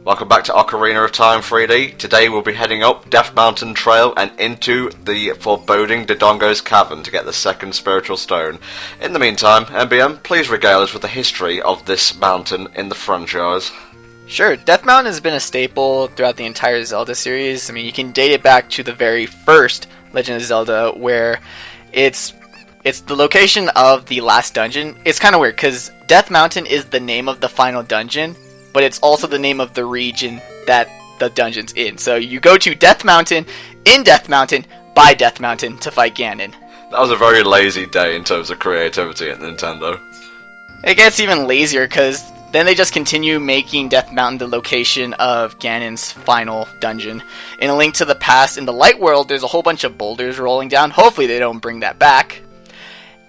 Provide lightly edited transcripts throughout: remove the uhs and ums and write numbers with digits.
Welcome back to Ocarina of Time 3D. Today we'll be heading up Death Mountain Trail and into the foreboding Dodongo's Cavern to get the second spiritual stone. In the meantime, MBM, please regale us with the history of this mountain in the franchise. Sure, Death Mountain has been a staple throughout the entire Zelda series. I mean, you can date it back to the very first Legend of Zelda, where it's the location of the last dungeon. It's kind of weird, because Death Mountain is the name of the final dungeon, but it's also the name of the region that the dungeon's in. So you go to Death Mountain, in Death Mountain, by Death Mountain to fight Ganon. That was a very lazy day in terms of creativity at Nintendo. It gets even lazier, because then they just continue making Death Mountain the location of Ganon's final dungeon. In A Link to the Past, in the Light World, there's a whole bunch of boulders rolling down. Hopefully they don't bring that back.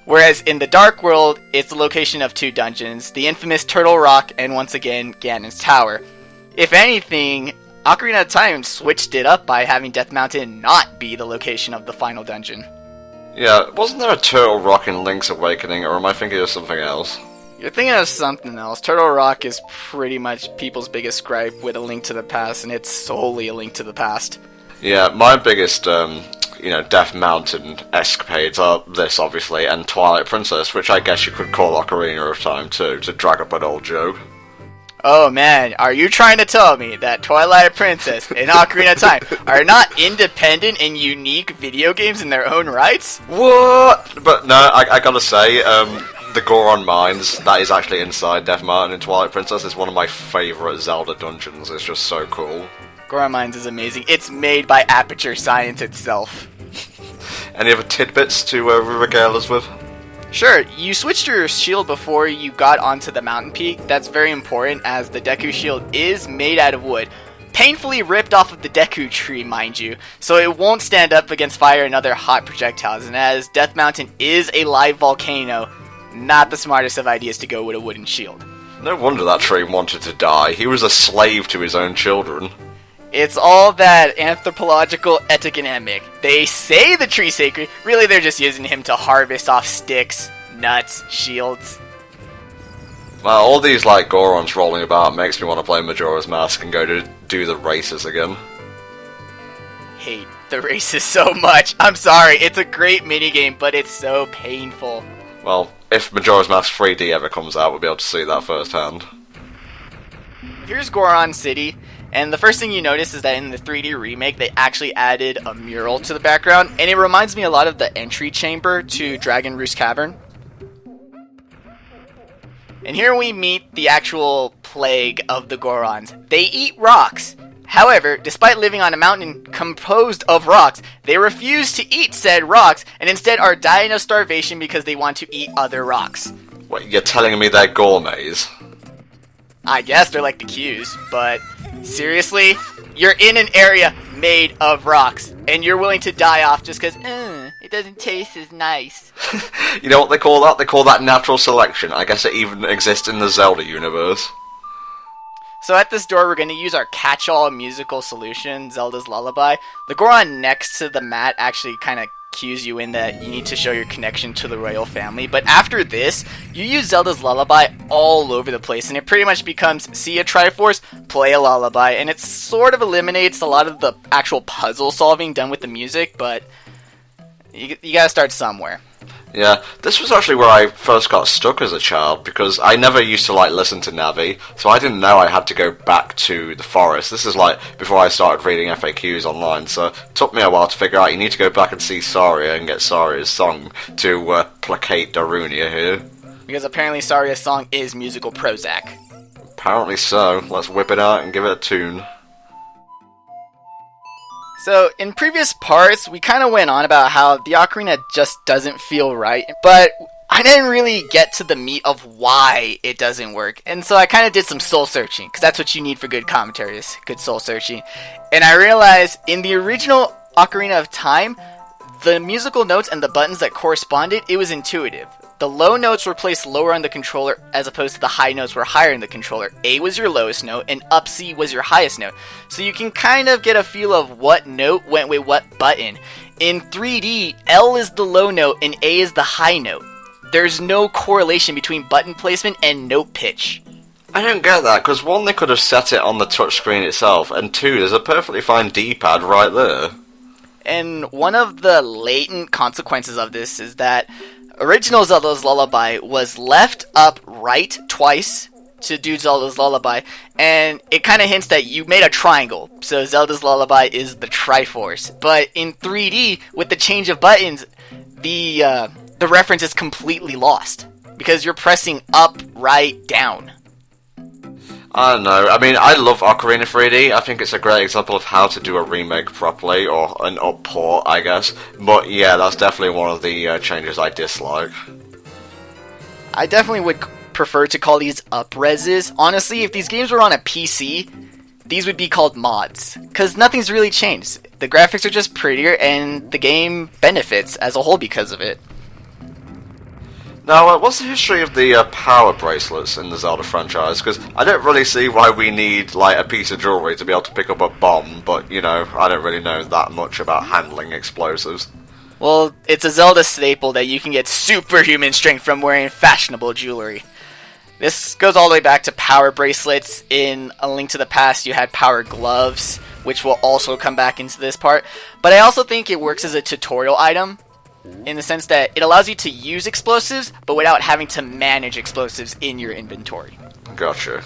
Whereas in the Dark World, it's the location of two dungeons, the infamous Turtle Rock and once again, Ganon's Tower. If anything, Ocarina of Time switched it up by having Death Mountain not be the location of the final dungeon. Yeah, wasn't there a Turtle Rock in Link's Awakening, or am I thinking of something else? You're thinking of something else. Turtle Rock is pretty much people's biggest gripe with A Link to the Past, and it's solely A Link to the Past. Yeah, my biggest, Death Mountain escapades are this, obviously, and Twilight Princess, which I guess you could call Ocarina of Time too, to drag up an old joke. Oh man, are you trying to tell me that Twilight Princess and Ocarina of Time are not independent and unique video games in their own rights? What? But no, I gotta say, the Goron Mines, that is actually inside Death Mountain in Twilight Princess, is one of my favourite Zelda dungeons. It's just so cool. Goron Mines is amazing. It's made by Aperture Science itself. Any other tidbits to regale us with? Sure, you switched your shield before you got onto the mountain peak. That's very important, as the Deku shield is made out of wood. Painfully ripped off of the Deku tree, mind you, so it won't stand up against fire and other hot projectiles. And as Death Mountain is a live volcano, not the smartest of ideas to go with a wooden shield. No wonder that tree wanted to die. He was a slave to his own children. It's all that anthropological etiquette. They say the tree's sacred, really they're just using him to harvest off sticks, nuts, shields. Well, all these Gorons rolling about makes me want to play Majora's Mask and go to do the races again. Hate the races so much. I'm sorry, it's a great minigame, but it's so painful. Well, if Majora's Mask 3D ever comes out, we'll be able to see that firsthand. Here's Goron City. And the first thing you notice is that in the 3D remake, they actually added a mural to the background, and it reminds me a lot of the entry chamber to Dragon Roost Cavern. And here we meet the actual plague of the Gorons. They eat rocks. However, despite living on a mountain composed of rocks, they refuse to eat said rocks, and instead are dying of starvation because they want to eat other rocks. What, you're telling me they're gourmets? I guess they're like the Qs, but seriously? You're in an area made of rocks, and you're willing to die off just because, it doesn't taste as nice. You know what they call that? They call that natural selection. I guess it even exists in the Zelda universe. So at this door, we're going to use our catch-all musical solution, Zelda's Lullaby. The Goron next to the mat actually kind of cues you in that you need to show your connection to the royal family. But after this, you use Zelda's Lullaby all over the place, and it pretty much becomes, see a Triforce, play a lullaby, and it sort of eliminates a lot of the actual puzzle solving done with the music, but you gotta start somewhere. Yeah, this was actually where I first got stuck as a child, because I never used to listen to Navi, so I didn't know I had to go back to the forest. This is before I started reading FAQs online, so it took me a while to figure out you need to go back and see Saria and get Saria's song to placate Darunia here. Because apparently Saria's song is musical Prozac. Apparently so. Let's whip it out and give it a tune. So, in previous parts, we kind of went on about how the Ocarina just doesn't feel right, but I didn't really get to the meat of why it doesn't work, and so I kind of did some soul searching, because that's what you need for good commentaries, good soul searching, and I realized in the original Ocarina of Time, the musical notes and the buttons that corresponded, it was intuitive. The low notes were placed lower on the controller as opposed to the high notes were higher in the controller. A was your lowest note and up C was your highest note. So you can kind of get a feel of what note went with what button. In 3D, L is the low note and A is the high note. There's no correlation between button placement and note pitch. I don't get that, because one, they could have set it on the touchscreen itself, and two, there's a perfectly fine D-pad right there. And one of the latent consequences of this is that original Zelda's Lullaby was left up right twice to do Zelda's Lullaby, and it kind of hints that you made a triangle, so Zelda's Lullaby is the Triforce. But in 3D, with the change of buttons, the reference is completely lost, because you're pressing up, right, down. I don't know. I mean, I love Ocarina 3D. I think it's a great example of how to do a remake properly, or an up-port, I guess. But yeah, that's definitely one of the changes I dislike. I definitely would prefer to call these up-reses. Honestly, if these games were on a PC, these would be called mods, because nothing's really changed. The graphics are just prettier, and the game benefits as a whole because of it. Now, what's the history of the power bracelets in the Zelda franchise? Because I don't really see why we need, like, a piece of jewellery to be able to pick up a bomb, but, you know, I don't really know that much about handling explosives. Well, it's a Zelda staple that you can get superhuman strength from wearing fashionable jewelry. This goes all the way back to power bracelets. In A Link to the Past, you had power gloves, which will also come back into this part. But I also think it works as a tutorial item, in the sense that it allows you to use explosives, but without having to manage explosives in your inventory. Gotcha.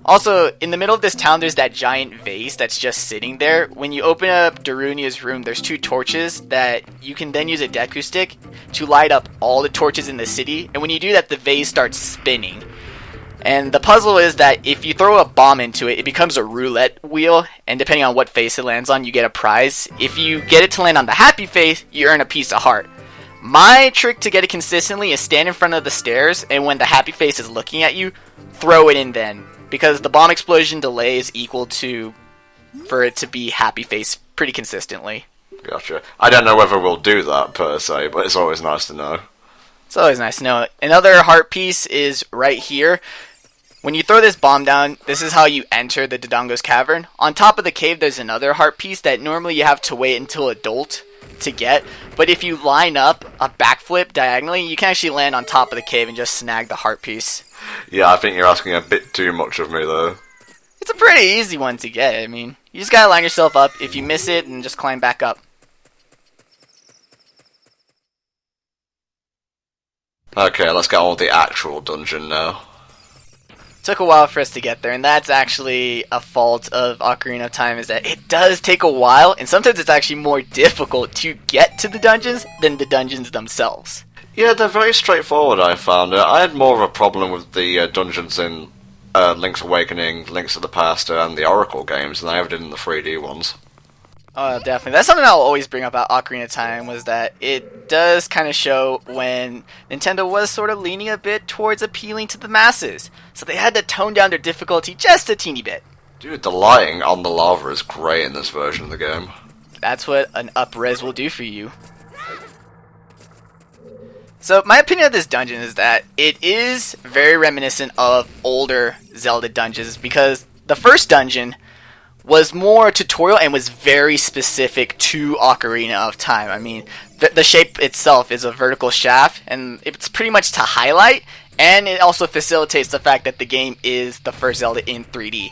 Also, in the middle of this town, there's that giant vase that's just sitting there. When you open up Darunia's room, there's 2 torches that you can then use a Deku Stick to light up all the torches in the city. And when you do that, the vase starts spinning. And the puzzle is that if you throw a bomb into it, it becomes a roulette wheel, and depending on what face it lands on, you get a prize. If you get it to land on the happy face, you earn a piece of heart. My trick to get it consistently is stand in front of the stairs, and when the happy face is looking at you, throw it in then, because the bomb explosion delay is equal to for it to be happy face pretty consistently. Gotcha. I don't know whether we'll do that per se, but it's always nice to know. It's always nice to know. Another heart piece is right here. When you throw this bomb down, this is how you enter the Dodongo's Cavern. On top of the cave, there's another heart piece that normally you have to wait until adult to get. But if you line up a backflip diagonally, you can actually land on top of the cave and just snag the heart piece. Yeah, I think you're asking a bit too much of me, though. It's a pretty easy one to get. I mean, you just gotta line yourself up. If you miss it, then just climb back up. Okay, let's get on with the actual dungeon now. Took a while for us to get there, and that's actually a fault of Ocarina of Time, is that it does take a while, and sometimes it's actually more difficult to get to the dungeons than the dungeons themselves. Yeah, they're very straightforward, I found. I had more of a problem with the dungeons in Link's Awakening, Links to the Past, and the Oracle games than I ever did in the 3D ones. Oh, definitely. That's something I'll always bring up about Ocarina of Time, was that it does kind of show when Nintendo was sort of leaning a bit towards appealing to the masses. So they had to tone down their difficulty just a teeny bit. Dude, the lighting on the lava is great in this version of the game. That's what an up-res will do for you. So my opinion of this dungeon is that it is very reminiscent of older Zelda dungeons, because the first dungeon was more tutorial and was very specific to Ocarina of Time. I mean, the shape itself is a vertical shaft, and it's pretty much to highlight, and it also facilitates the fact that the game is the first Zelda in 3D.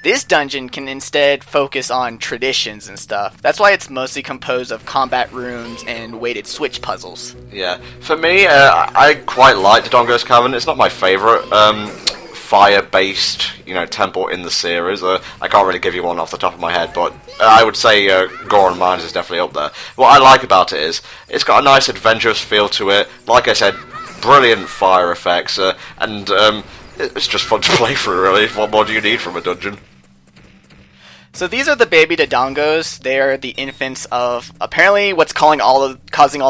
This dungeon can instead focus on traditions and stuff. That's why it's mostly composed of combat rooms and weighted switch puzzles. Yeah, for me, I quite like Dodongo's Cavern. It's not my favourite fire-based, temple in the series. I can't really give you one off the top of my head, but I would say Goron Mines is definitely up there. What I like about it is it's got a nice adventurous feel to it. Like I said, brilliant fire effects, and it's just fun to play through, really. What more do you need from a dungeon? So these are the baby Dodongos. They are the infants of apparently what's causing all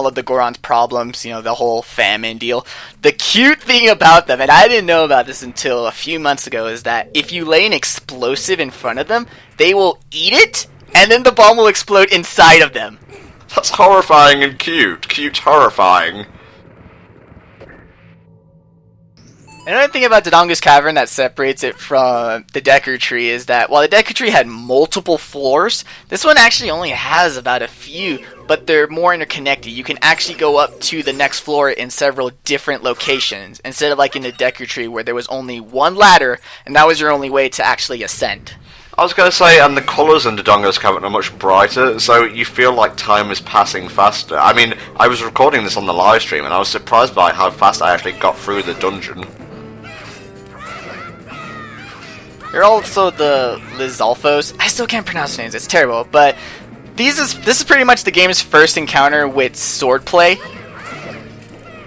of the Goron's problems, the whole famine deal. The cute thing about them, and I didn't know about this until a few months ago, is that if you lay an explosive in front of them, they will eat it, and then the bomb will explode inside of them. That's horrifying and cute. Cute, horrifying. Another thing about Dodongo's Cavern that separates it from the Deku Tree is that while the Deku Tree had multiple floors, this one actually only has about a few, but they're more interconnected. You can actually go up to the next floor in several different locations, instead of like in the Deku Tree where there was only one ladder, and that was your only way to actually ascend. I was going to say, and the colours in Dodongo's Cavern are much brighter, so you feel like time is passing faster. I mean, I was recording this on the live stream, and I was surprised by how fast I actually got through the dungeon. There are also the Lizalfos. I still can't pronounce names, it's terrible, but this is pretty much the game's first encounter with swordplay.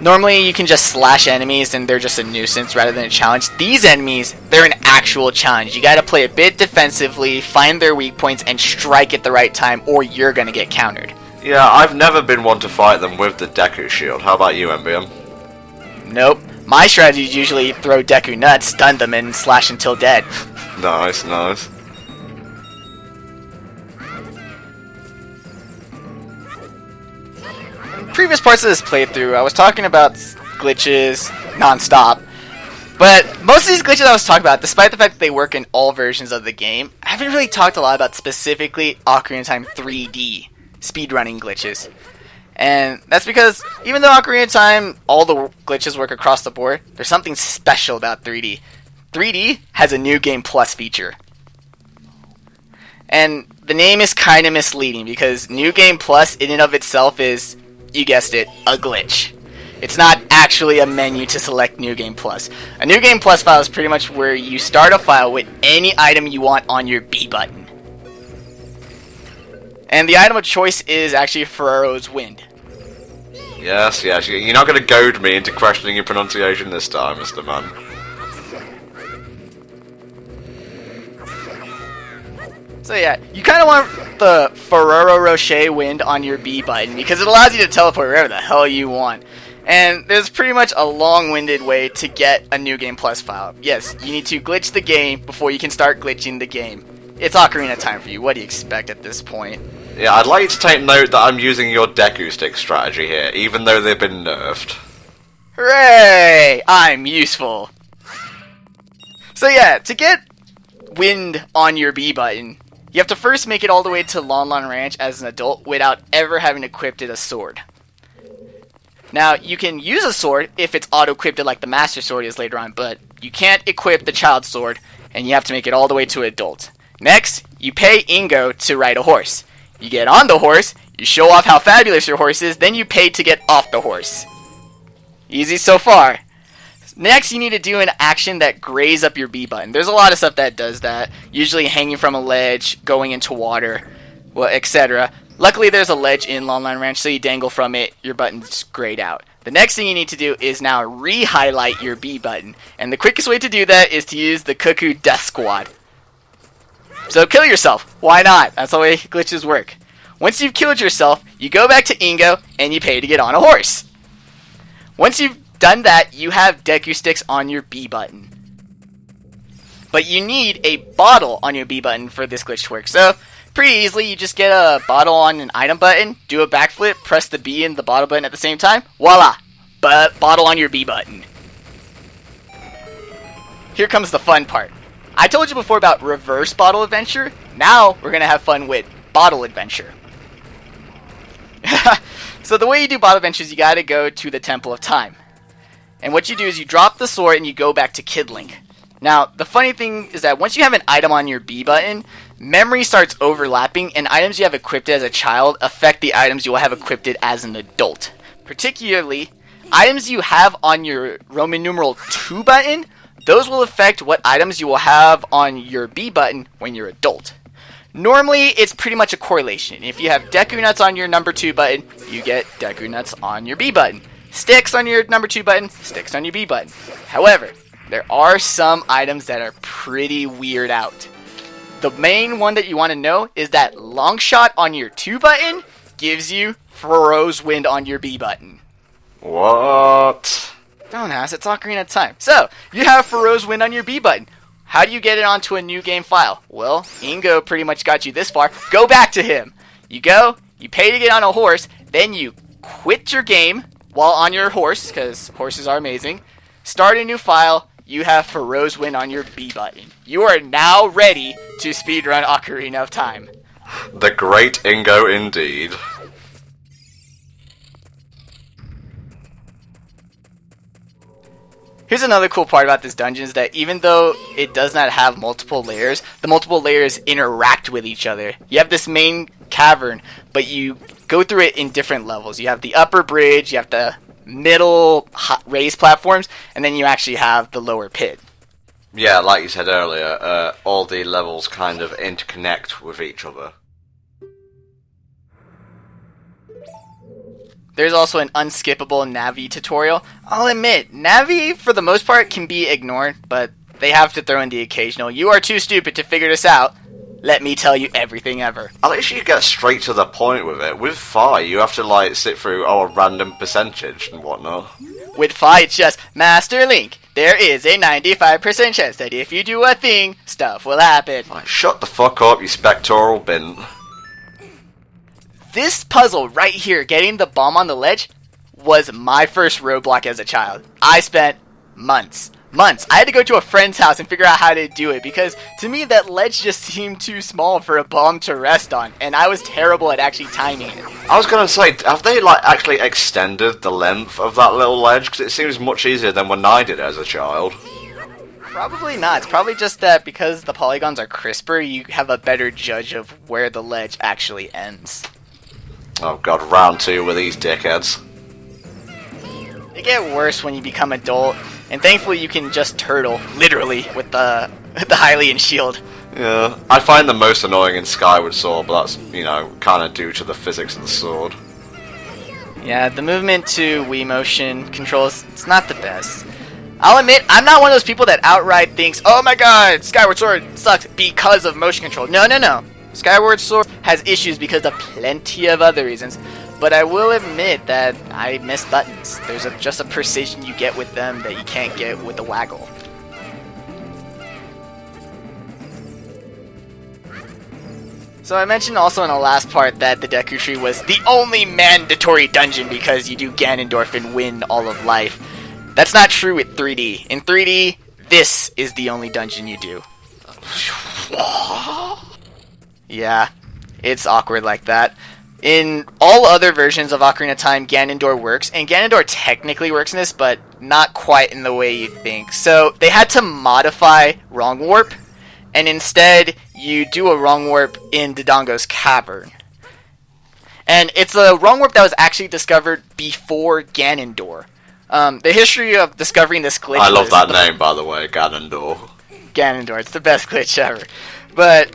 Normally you can just slash enemies and they're just a nuisance rather than a challenge. These enemies, they're an actual challenge. You gotta play a bit defensively, find their weak points, and strike at the right time, or you're gonna get countered. Yeah, I've never been one to fight them with the Deku Shield. How about you, MBM? Nope. My strategy is usually throw Deku Nuts, stun them, and slash until dead. Nice, nice. Previous parts of this playthrough, I was talking about glitches non-stop, but most of these glitches I was talking about, despite the fact that they work in all versions of the game, I haven't really talked a lot about specifically Ocarina of Time 3D speedrunning glitches. And that's because even though Ocarina of Time, all the glitches work across the board, there's something special about 3D. 3D has a New Game Plus feature. And the name is kind of misleading because New Game Plus in and of itself is, you guessed it, a glitch. It's not actually a menu to select New Game Plus. A New Game Plus file is pretty much where you start a file with any item you want on your B button. And the item of choice is actually Ferrero's Wind. Yes, yes, you're not going to goad me into questioning your pronunciation this time, Mr. Man. So yeah, you kind of want the Ferrero Rocher Wind on your B button because it allows you to teleport wherever the hell you want. And there's pretty much a long-winded way to get a New Game Plus file. Yes, you need to glitch the game before you can start glitching the game. It's Ocarina of Time for you. What do you expect at this point? Yeah, I'd like you to take note that I'm using your Deku Stick strategy here, even though they've been nerfed. Hooray! I'm useful. So yeah, to get wind on your B button, you have to first make it all the way to Lon Lon Ranch as an adult without ever having equipped a sword. Now, you can use a sword if it's auto-equipped like the Master Sword is later on, but you can't equip the Child Sword, and you have to make it all the way to adult. Next, you pay Ingo to ride a horse. You get on the horse, you show off how fabulous your horse is, then you pay to get off the horse. Easy so far. Next, you need to do an action that graze up your B button. There's a lot of stuff that does that, usually hanging from a ledge, going into water, well, etc. Luckily, there's a ledge in Lon Lon Ranch, so you dangle from it, your button's grayed out. The next thing you need to do is now re-highlight your B button, and the quickest way to do that is to use the Cuckoo Death Squad. So kill yourself. Why not? That's the way glitches work. Once you've killed yourself, you go back to Ingo, and you pay to get on a horse. Once you've done that, you have Deku Sticks on your B button. But you need a bottle on your B button for this glitch to work. So, pretty easily, you just get a bottle on an item button, do a backflip, press the B and the bottle button at the same time. Voila! Bottle on your B button. Here comes the fun part. I told you before about reverse bottle adventure. Now, we're going to have fun with bottle adventure. So the way you do bottle adventure is you got to go to the Temple of Time. And what you do is you drop the sword and you go back to Kid Link. Now, the funny thing is that once you have an item on your B button, memory starts overlapping, and items you have equipped as a child affect the items you will have equipped as an adult. Particularly, items you have on your Roman numeral 2 button, those will affect what items you will have on your B button when you're adult. Normally, it's pretty much a correlation. If you have Deku Nuts on your number 2 button, you get Deku Nuts on your B button. Sticks on your number 2 button, sticks on your B button. However, there are some items that are pretty weird out. The main one that you want to know is that long shot on your 2 button gives you Ferrero's Wind on your B button. What? Don't ask, it's Ocarina of Time. So, you have Ferrero's Wind on your B button. How do you get it onto a new game file? Well, Ingo pretty much got you this far. Go back to him. You go, you pay to get on a horse, then you quit your game while on your horse, because horses are amazing. Start a new file. You have Ferrero's Wind on your B button. You are now ready to speedrun Ocarina of Time. The great Ingo indeed. Here's another cool part about this dungeon is that even though it does not have multiple layers, the multiple layers interact with each other. You have this main cavern, but you go through it in different levels. You have the upper bridge, you have the middle raised platforms, and then you actually have the lower pit. Yeah, like you said earlier, all the levels kind of interconnect with each other. There's also an unskippable Navi tutorial. I'll admit, Navi, for the most part, can be ignored, but they have to throw in the occasional, "You are too stupid to figure this out. Let me tell you everything ever." At least you get straight to the point with it. With Fi, you have to, like, sit through, a random percentage and whatnot. With Fi, it's just, "Master Link, there is a 95% chance that if you do a thing, stuff will happen." Like, shut the fuck up, you spectoral bint. This puzzle right here, getting the bomb on the ledge, was my first roadblock as a child. I spent months. I had to go to a friend's house and figure out how to do it because to me that ledge just seemed too small for a bomb to rest on, and I was terrible at actually timing it. I was gonna say, have they, like, actually extended the length of that little ledge? Because it seems much easier than when I did it as a child. Probably not. It's probably just that because the polygons are crisper, you have a better judge of where the ledge actually ends. Oh god, round 2 with these dickheads. They get worse when you become adult, and thankfully you can just turtle, literally, with the Hylian shield. Yeah, I find the most annoying in Skyward Sword, but that's, kind of due to the physics of the sword. Yeah, the movement to Wii motion controls, it's not the best. I'll admit, I'm not one of those people that outright thinks, "Oh my god, Skyward Sword sucks because of motion control." No. Skyward Sword has issues because of plenty of other reasons, but I will admit that I miss buttons. There's just a precision you get with them that you can't get with the waggle. So I mentioned also in the last part that the Deku Tree was the only mandatory dungeon because you do Ganondorf and win all of life. That's not true with 3D. In 3D, this is the only dungeon you do. Yeah, it's awkward like that. In all other versions of Ocarina of Time, Ganondorf works, and Ganondorf technically works in this, but not quite in the way you think. So they had to modify Wrong Warp, and instead you do a Wrong Warp in Dodongo's Cavern. And it's a Wrong Warp that was actually discovered before Ganondorf. The history of discovering this glitch... I love that name, by the way, Ganondorf. Ganondorf, it's the best glitch ever. But...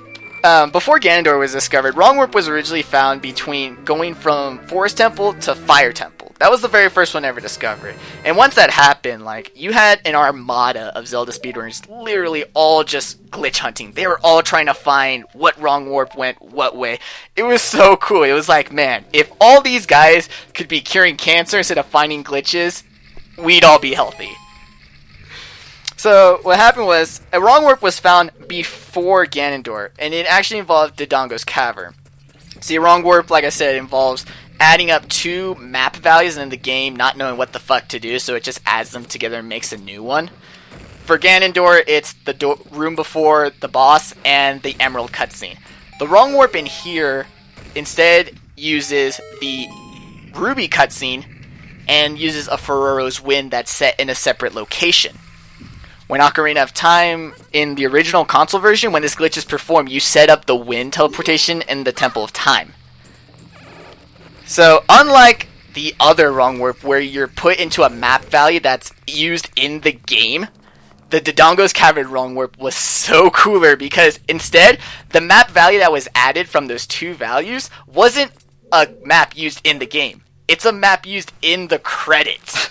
before Ganondorf was discovered, Wrong Warp was originally found between going from Forest Temple to Fire Temple. That was the very first one ever discovered. And once that happened, you had an armada of Zelda speedrunners literally all just glitch hunting. They were all trying to find what Wrong Warp went what way. It was so cool. It was like, man, if all these guys could be curing cancer instead of finding glitches, we'd all be healthy. So what happened was, a Wrong Warp was found before Ganondorf, and it actually involved Dodongo's Cavern. See, a Wrong Warp, like I said, involves adding up 2 map values in the game, not knowing what the fuck to do, so it just adds them together and makes a new one. For Ganondorf, it's the room before the boss and the Emerald cutscene. The Wrong Warp in here instead uses the Ruby cutscene and uses a Ferrero's Wind that's set in a separate location. When Ocarina of Time, in the original console version, when this glitch is performed, you set up the wind teleportation in the Temple of Time. So, unlike the other Wrong Warp, where you're put into a map value that's used in the game, the Dodongo's Cavern Wrong Warp was so cooler because instead, the map value that was added from those 2 values wasn't a map used in the game. It's a map used in the credits.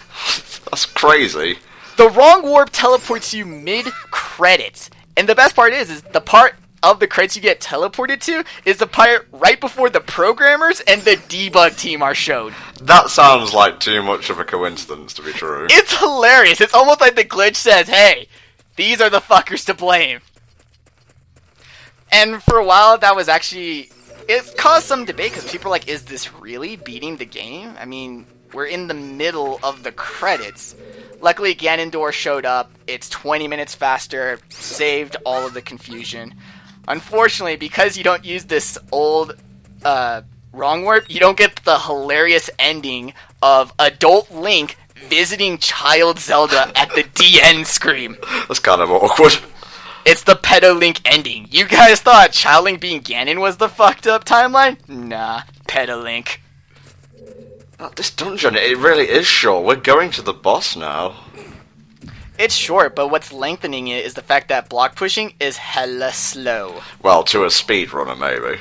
That's crazy. The Wrong Warp teleports you mid-credits. And the best part is the part of the credits you get teleported to is the part right before the programmers and the debug team are shown. That sounds like too much of a coincidence to be true. It's hilarious. It's almost like the glitch says, hey, these are the fuckers to blame. And for a while, that was actually... It caused some debate because people are like, is this really beating the game? I mean, we're in the middle of the credits. Luckily, Ganondorf showed up. It's 20 minutes faster, saved all of the confusion. Unfortunately, because you don't use this old Wrong Warp, you don't get the hilarious ending of Adult Link visiting child Zelda at the DN scream. That's kind of awkward. It's the Pedo Link ending. You guys thought Child Link being Ganon was the fucked up timeline? Nah, Pedo Link. This dungeon, it really is short. We're going to the boss now. It's short, but what's lengthening it is the fact that block pushing is hella slow. Well, to a speedrunner, maybe.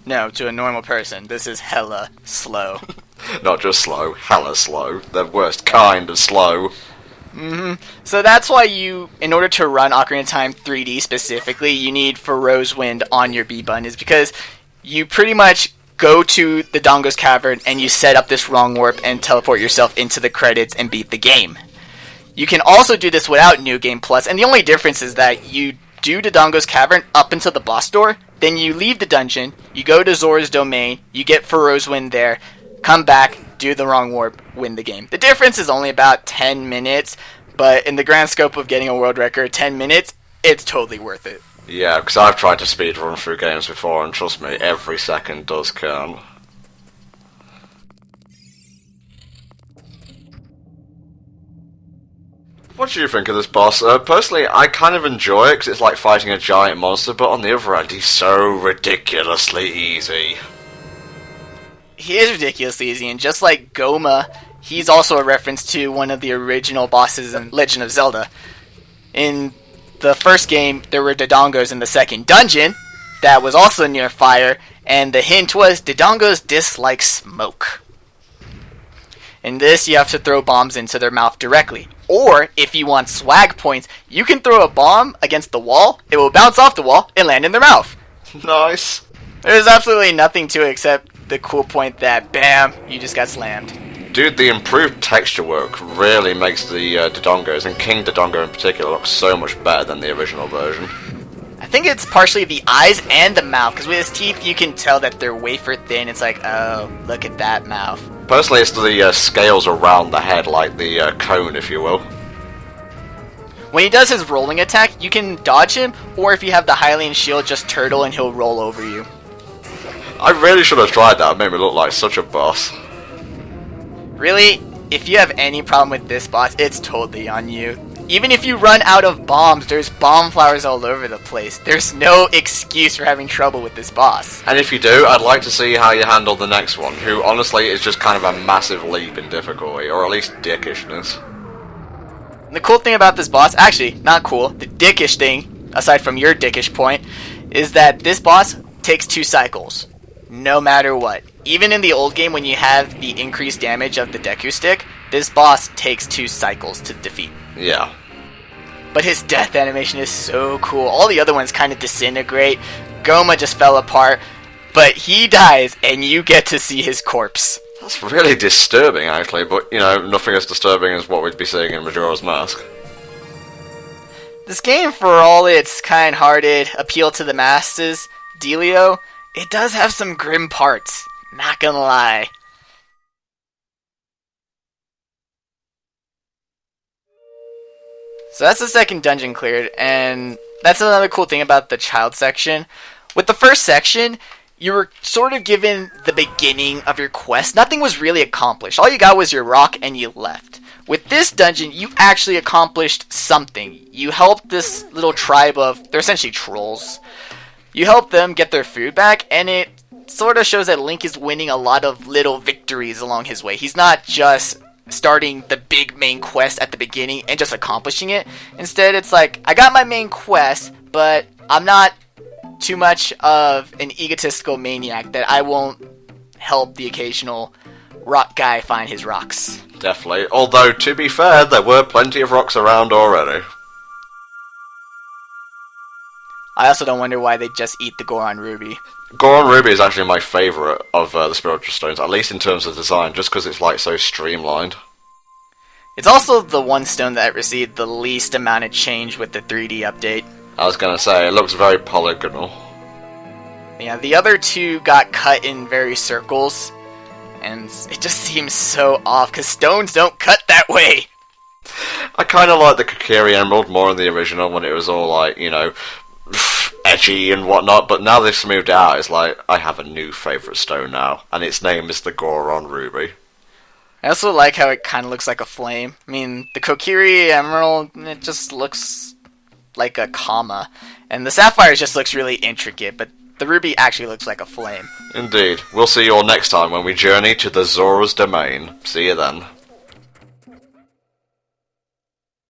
No, to a normal person, this is hella slow. Not just slow, hella slow. The worst kind of slow. So that's why in order to run Ocarina of Time 3D specifically, you need for Rosewind on your B button, is because you pretty much go to the Dodongo's Cavern and you set up this wrong warp and teleport yourself into the credits and beat the game. You can also do this without New Game Plus, and the only difference is that you do Dodongo's Cavern up until the boss door, then you leave the dungeon, you go to Zora's Domain, you get Ferozwind there, come back, do the wrong warp, win the game. The difference is only about 10 minutes, but in the grand scope of getting a world record, 10 minutes, it's totally worth it. Yeah, because I've tried to speedrun through games before, and trust me, every second does count. What do you think of this boss? Personally, I kind of enjoy it because it's like fighting a giant monster, but on the other hand, he's so ridiculously easy. He is ridiculously easy, and just like Goma, he's also a reference to one of the original bosses in Legend of Zelda. In the first game, there were Dodongos in the second dungeon that was also near fire, and the hint was Dodongos dislike smoke. In this, you have to throw bombs into their mouth directly. Or, if you want swag points, you can throw a bomb against the wall, it will bounce off the wall, and land in their mouth. Nice. There's absolutely nothing to it except the cool point that, bam, you just got slammed. Dude, the improved texture work really makes the Dodongos, and King Dodongo in particular, look so much better than the original version. I think it's partially the eyes and the mouth, because with his teeth you can tell that they're wafer thin. It's like, oh, look at that mouth. Personally, it's the scales around the head, like the cone, if you will. When he does his rolling attack, you can dodge him, or if you have the Hylian shield, just turtle and he'll roll over you. I really should have tried that. It made me look like such a boss. Really, if you have any problem with this boss, it's totally on you. Even if you run out of bombs, there's bomb flowers all over the place. There's no excuse for having trouble with this boss. And if you do, I'd like to see how you handle the next one, who honestly is just kind of a massive leap in difficulty, or at least dickishness. And the cool thing about this boss, actually, not cool, the dickish thing, aside from your dickish point, is that this boss takes 2 cycles. No matter what. Even in the old game, when you have the increased damage of the Deku Stick, this boss takes 2 cycles to defeat. Yeah. But his death animation is so cool. All the other ones kind of disintegrate. Goma just fell apart. But he dies, and you get to see his corpse. That's really disturbing, actually, but, you know, nothing as disturbing as what we'd be seeing in Majora's Mask. This game, for all its kind-hearted appeal to the masses, Delio, it does have some grim parts. Not gonna lie. So that's the second dungeon cleared, and that's another cool thing about the child section. With the first section, you were sort of given the beginning of your quest. Nothing was really accomplished. All you got was your rock and you left. With this dungeon, you actually accomplished something. You helped this little tribe of, they're essentially trolls. You helped them get their food back, and it sort of shows that Link is winning a lot of little victories along his way. He's not just starting the big main quest at the beginning and just accomplishing it. Instead, it's like, I got my main quest, but I'm not too much of an egotistical maniac that I won't help the occasional rock guy find his rocks. Definitely. Although, to be fair, there were plenty of rocks around already. I also don't wonder why they just eat the Goron Ruby. Goron Ruby is actually my favourite of the spiritual stones, at least in terms of design, just because it's like so streamlined. It's also the one stone that received the least amount of change with the 3D update. I was gonna say, it looks very polygonal. Yeah, the other two got cut in various circles, and it just seems so off, because stones don't cut that way! I kinda like the Kokiri Emerald more in the original, when it was all like, you know, edgy and whatnot, but now they've smoothed it out, it's like, I have a new favourite stone now, and its name is the Goron Ruby. I also like how it kind of looks like a flame. I mean, the Kokiri Emerald, it just looks like a comma. And the Sapphire just looks really intricate, but the Ruby actually looks like a flame. Indeed. We'll see you all next time when we journey to the Zora's Domain. See you then.